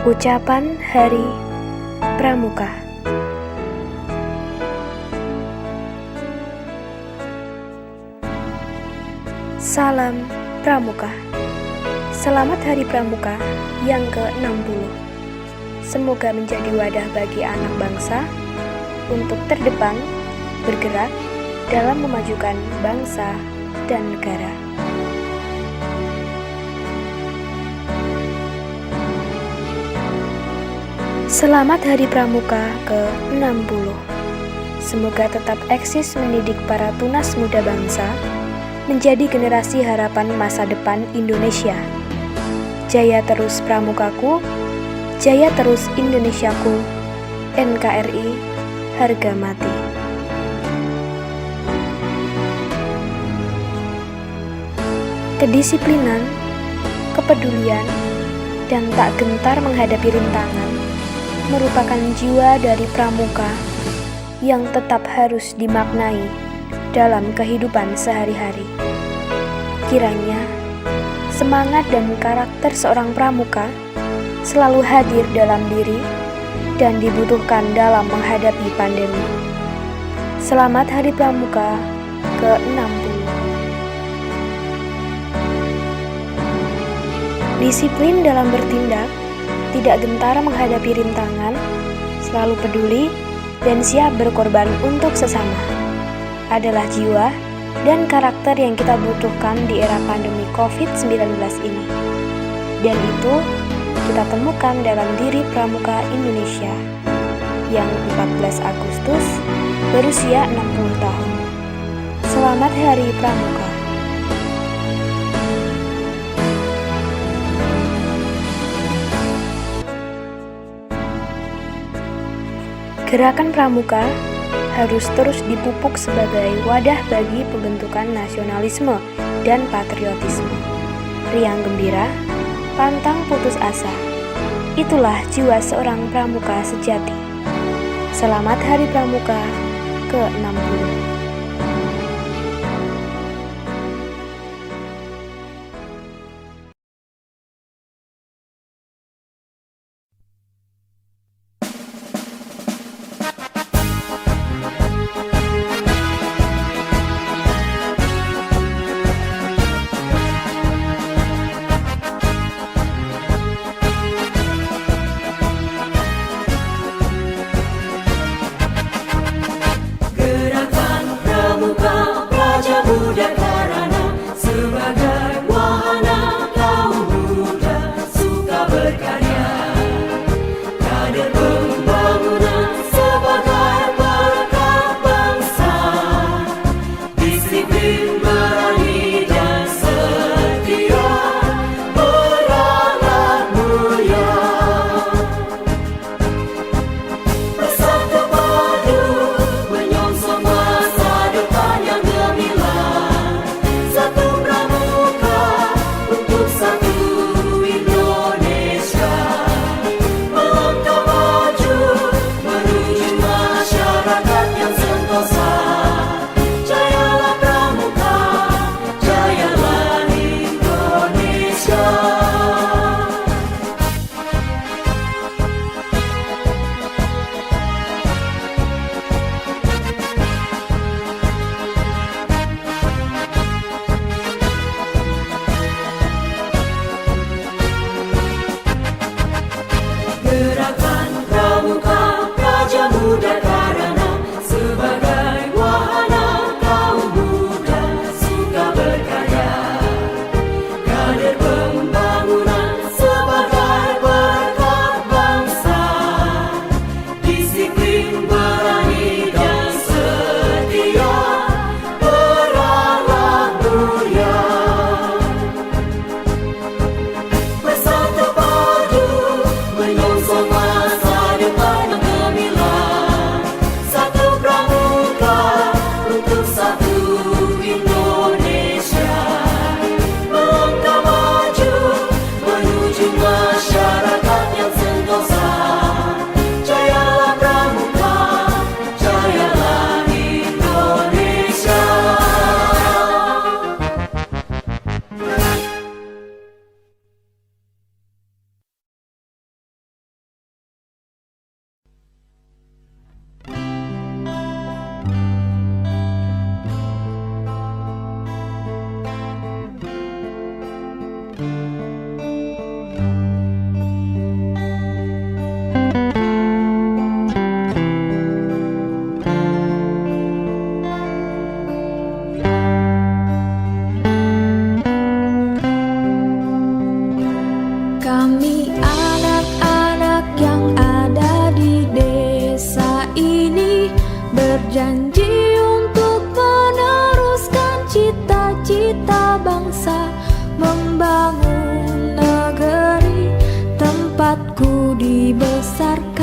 Ucapan Hari Pramuka. Salam Pramuka. Selamat Hari Pramuka yang ke-60. Semoga menjadi wadah bagi anak bangsa untuk terdepan bergerak dalam memajukan bangsa dan negara. Selamat Hari Pramuka ke-60. Semoga tetap eksis mendidik para tunas muda bangsa menjadi generasi harapan masa depan Indonesia. Jaya terus Pramukaku, jaya terus Indonesiaku, NKRI harga mati. Kedisiplinan, kepedulian, dan tak gentar menghadapi rintangan merupakan jiwa dari pramuka yang tetap harus dimaknai dalam kehidupan sehari-hari. Kiranya semangat dan karakter seorang pramuka selalu hadir dalam diri dan dibutuhkan dalam menghadapi pandemi. Selamat Hari Pramuka ke-60. Disiplin dalam bertindak, tidak gentar menghadapi rintangan, selalu peduli, dan siap berkorban untuk sesama adalah jiwa dan karakter yang kita butuhkan di era pandemi COVID-19 ini. Dan itu kita temukan dalam diri Pramuka Indonesia yang 14 Agustus berusia 60 tahun. Selamat Hari Pramuka. Gerakan Pramuka harus terus dipupuk sebagai wadah bagi pembentukan nasionalisme dan patriotisme. Riang gembira, pantang putus asa. Itulah jiwa seorang pramuka sejati. Selamat Hari Pramuka ke-60. Satu Indonesia. Kami anak-anak yang ada di desa ini berjanji untuk meneruskan cita-cita bangsa, membangun negeri tempatku dibesarkan.